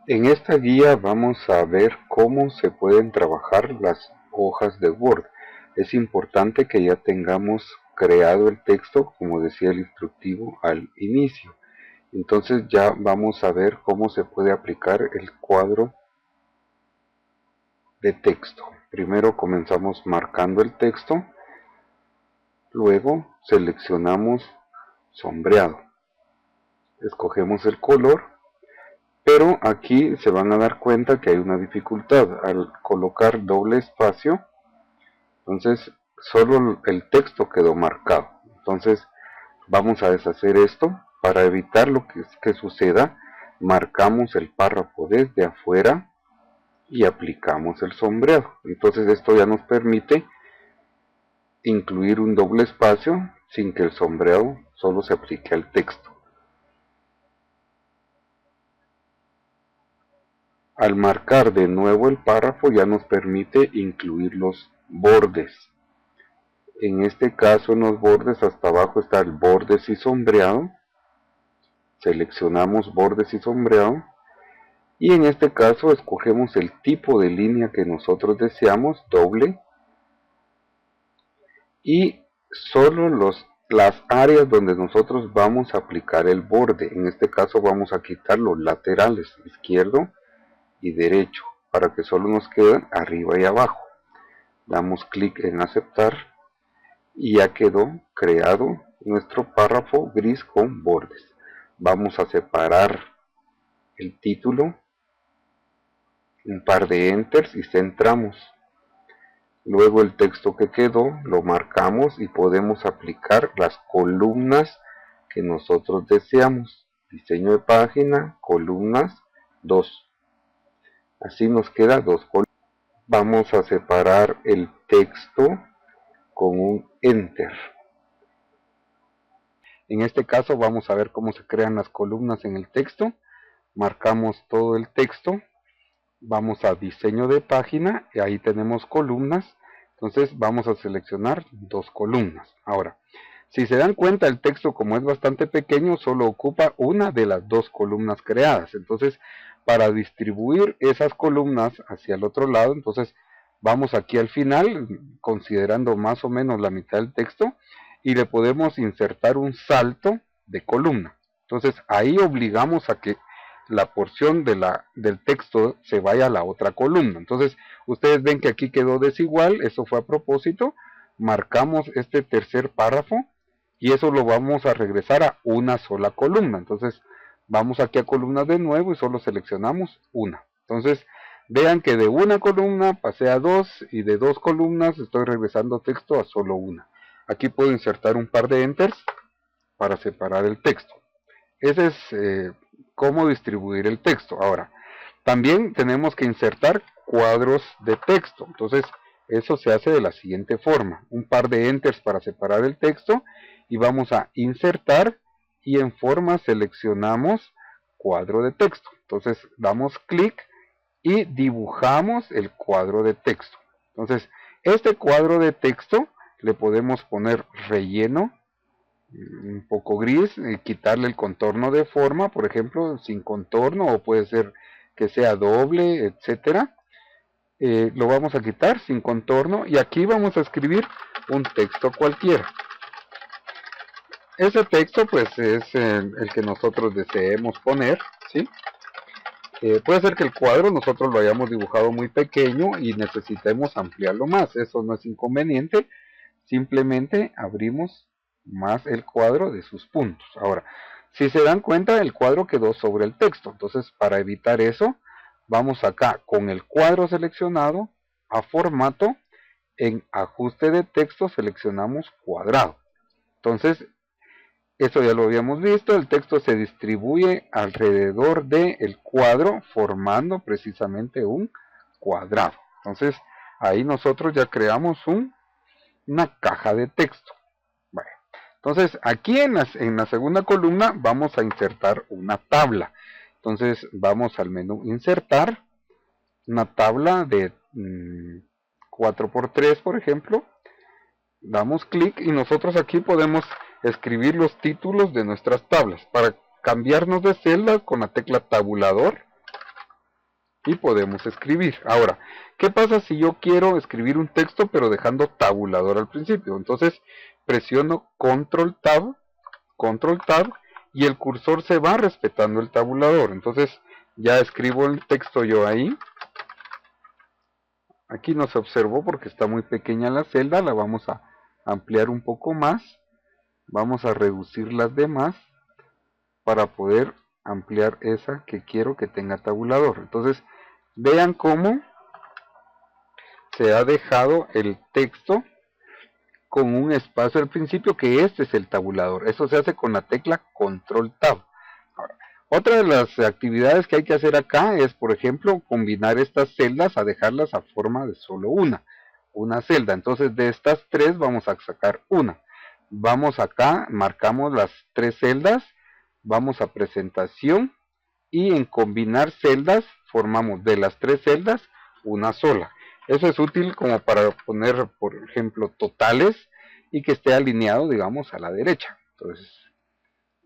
En esta guía vamos a ver cómo se pueden trabajar las hojas de Word. Es importante que ya tengamos creado el texto, como decía el instructivo al inicio. Entonces ya vamos a ver cómo se puede aplicar el cuadro de texto. Primero comenzamos marcando el texto, luego seleccionamos sombreado. Escogemos el color. Pero aquí se van a dar cuenta que hay una dificultad al colocar doble espacio. Entonces solo el texto quedó marcado. Entonces vamos a deshacer esto. Para evitar lo que suceda, marcamos el párrafo desde afuera y aplicamos el sombreado. Entonces esto ya nos permite incluir un doble espacio sin que el sombreado solo se aplique al texto. Al marcar de nuevo el párrafo ya nos permite incluir los bordes. En este caso en los bordes hasta abajo está el bordes y sombreado. Seleccionamos bordes y sombreado. Y en este caso escogemos el tipo de línea que nosotros deseamos, doble. Y solo las áreas donde nosotros vamos a aplicar el borde. En este caso vamos a quitar los laterales, izquierdo y derecho, para que solo nos queden arriba y abajo. Damos clic en aceptar y ya quedó creado nuestro párrafo gris con bordes. Vamos a separar el título, un par de enters y centramos. Luego el texto que quedó lo marcamos y podemos aplicar las columnas que nosotros deseamos. Diseño de página, columnas 2. Así nos queda 2 columnas. Vamos a separar el texto con un enter. En este caso vamos a ver cómo se crean las columnas en el texto. Marcamos todo el texto. Vamos a diseño de página y ahí tenemos columnas. Entonces vamos a seleccionar 2 columnas. Ahora, si se dan cuenta, el texto, como es bastante pequeño, solo ocupa una de las 2 columnas creadas. Entonces, para distribuir esas columnas hacia el otro lado, entonces vamos aquí al final, considerando más o menos la mitad del texto, y le podemos insertar un salto de columna. Entonces ahí obligamos a que la porción del texto se vaya a la otra columna. Entonces ustedes ven que aquí quedó desigual, eso fue a propósito. Marcamos este tercer párrafo y eso lo vamos a regresar a una sola columna. Entonces vamos aquí a columnas de nuevo y solo seleccionamos una. Entonces vean que de una columna pasé a 2 y de 2 columnas estoy regresando texto a solo una. Aquí puedo insertar un par de enters para separar el texto. Ese es cómo distribuir el texto. Ahora, también tenemos que insertar cuadros de texto. Entonces, eso se hace de la siguiente forma. Un par de enters para separar el texto y vamos a insertar y en forma seleccionamos cuadro de texto. Entonces, damos clic y dibujamos el cuadro de texto. Entonces, este cuadro de texto le podemos poner relleno, un poco gris, quitarle el contorno de forma, por ejemplo, sin contorno, o puede ser que sea doble, etcétera. Lo vamos a quitar sin contorno y aquí vamos a escribir un texto cualquiera. Ese texto pues es el que nosotros deseemos poner, ¿sí? Puede ser que el cuadro nosotros lo hayamos dibujado muy pequeño y necesitemos ampliarlo más, eso no es inconveniente, simplemente abrimos más el cuadro de sus puntos. Ahora, si se dan cuenta, el cuadro quedó sobre el texto, entonces para evitar eso, vamos acá con el cuadro seleccionado a formato, en ajuste de texto seleccionamos cuadrado. Entonces, eso ya lo habíamos visto, el texto se distribuye alrededor del cuadro formando precisamente un cuadrado. Entonces ahí nosotros ya creamos una caja de texto. Bueno, entonces aquí en la segunda columna vamos a insertar una tabla. Entonces vamos al menú insertar, una tabla de 4×3 por ejemplo. Damos clic y nosotros aquí podemos escribir los títulos de nuestras tablas. Para cambiarnos de celda con la tecla tabulador, y podemos escribir. Ahora, ¿qué pasa si yo quiero escribir un texto pero dejando tabulador al principio? Entonces presiono Control Tab y el cursor se va respetando el tabulador. Entonces ya escribo el texto yo ahí. Aquí no se observó porque está muy pequeña la celda, la vamos a ampliar un poco más. Vamos a reducir las demás para poder ampliar esa que quiero que tenga tabulador. Entonces vean cómo se ha dejado el texto con un espacio al principio, que este es el tabulador. Eso se hace con la tecla Control Tab. Ahora, otra de las actividades que hay que hacer acá es, por ejemplo, combinar estas celdas a dejarlas a forma de solo una celda. Entonces de estas tres vamos a sacar una. Vamos acá, marcamos las tres celdas, vamos a presentación y en combinar celdas formamos de las tres celdas una sola. Eso es útil como para poner, por ejemplo, totales y que esté alineado, digamos, a la derecha. Entonces,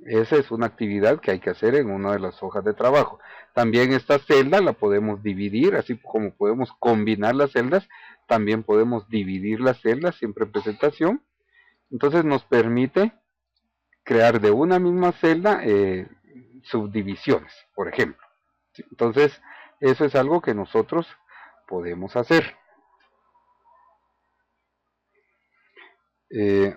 esa es una actividad que hay que hacer en una de las hojas de trabajo. También esta celda la podemos dividir, así como podemos combinar las celdas, también podemos dividir las celdas, siempre en presentación. Entonces nos permite crear de una misma celda subdivisiones, por ejemplo. Entonces, eso es algo que nosotros podemos hacer.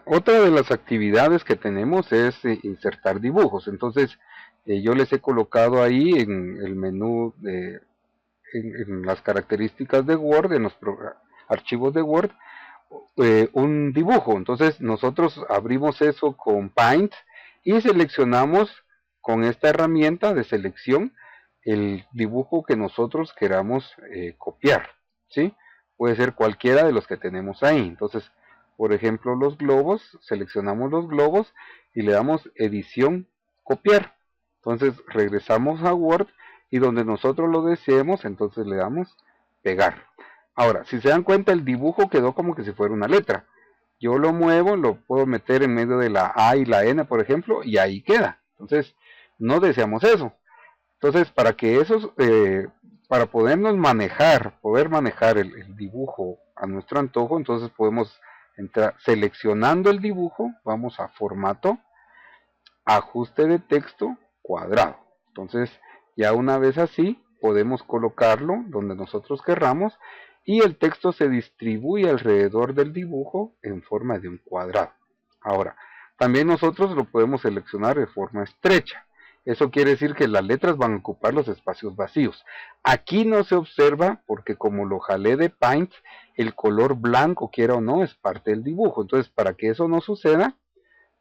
Otra de las actividades que tenemos es insertar dibujos. Entonces, yo les he colocado ahí en el menú, en las características de Word, en los archivos de Word, un dibujo. Entonces, nosotros abrimos eso con Paint y seleccionamos con esta herramienta de selección el dibujo que nosotros queramos copiar, ¿sí? Puede ser cualquiera de los que tenemos ahí. Entonces, por ejemplo, los globos, seleccionamos los globos y le damos edición, copiar. Entonces regresamos a Word y donde nosotros lo deseemos, entonces le damos pegar. Ahora, si se dan cuenta, el dibujo quedó como que si fuera una letra. Yo lo muevo, lo puedo meter en medio de la A y la N, por ejemplo, y ahí queda. Entonces, no deseamos eso. Entonces, para que esos, para poder manejar el dibujo a nuestro antojo, entonces podemos entrar seleccionando el dibujo, vamos a formato, ajuste de texto, cuadrado. Entonces, ya una vez así, podemos colocarlo donde nosotros querramos y el texto se distribuye alrededor del dibujo en forma de un cuadrado. Ahora, también nosotros lo podemos seleccionar de forma estrecha. Eso quiere decir que las letras van a ocupar los espacios vacíos. Aquí no se observa porque como lo jalé de Paint, el color blanco, quiera o no, es parte del dibujo. Entonces, para que eso no suceda,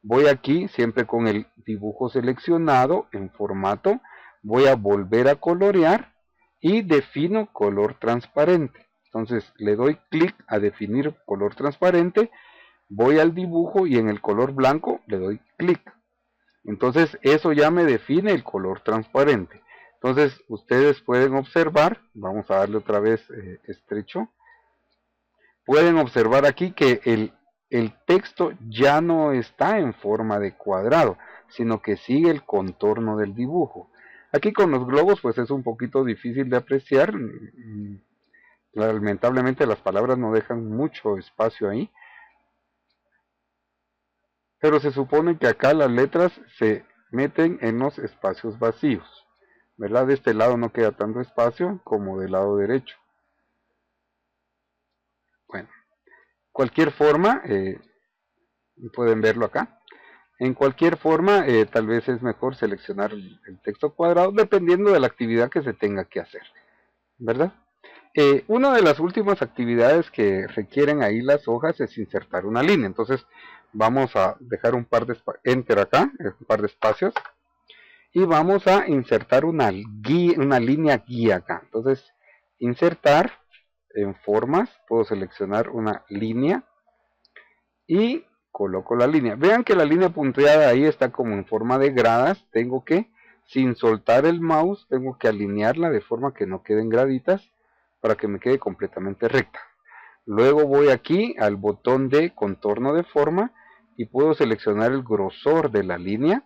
voy aquí siempre con el dibujo seleccionado en formato, voy a volver a colorear y defino color transparente. Entonces le doy clic a definir color transparente, voy al dibujo y en el color blanco le doy clic. Entonces eso ya me define el color transparente. Entonces ustedes pueden observar, vamos a darle otra vez estrecho, pueden observar aquí que el texto ya no está en forma de cuadrado, sino que sigue el contorno del dibujo. Aquí con los globos pues es un poquito difícil de apreciar, lamentablemente las palabras no dejan mucho espacio ahí, pero se supone que acá las letras se meten en los espacios vacíos, ¿verdad? De este lado no queda tanto espacio como del lado derecho. Bueno, cualquier forma, pueden verlo acá. En cualquier forma, tal vez es mejor seleccionar el texto cuadrado dependiendo de la actividad que se tenga que hacer, ¿verdad? Una de las últimas actividades que requieren ahí las hojas es insertar una línea. Entonces vamos a dejar un par de enter acá, un par de espacios, y vamos a insertar una línea guía acá. Entonces insertar en formas, puedo seleccionar una línea y coloco la línea. Vean que la línea punteada ahí está como en forma de gradas. Tengo que, sin soltar el mouse, tengo que alinearla de forma que no queden graditas para que me quede completamente recta. Luego voy aquí al botón de contorno de forma y puedo seleccionar el grosor de la línea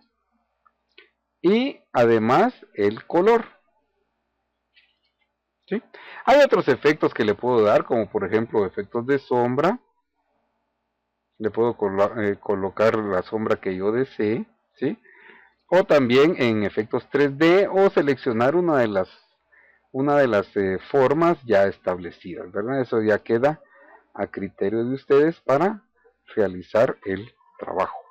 y además el color. ¿sí? Hay otros efectos que le puedo dar, como por ejemplo efectos de sombra. Le puedo colocar la sombra que yo desee, ¿sí? O también en efectos 3D o seleccionar una de las formas ya establecidas, ¿verdad? Eso ya queda a criterio de ustedes para realizar el trabajo.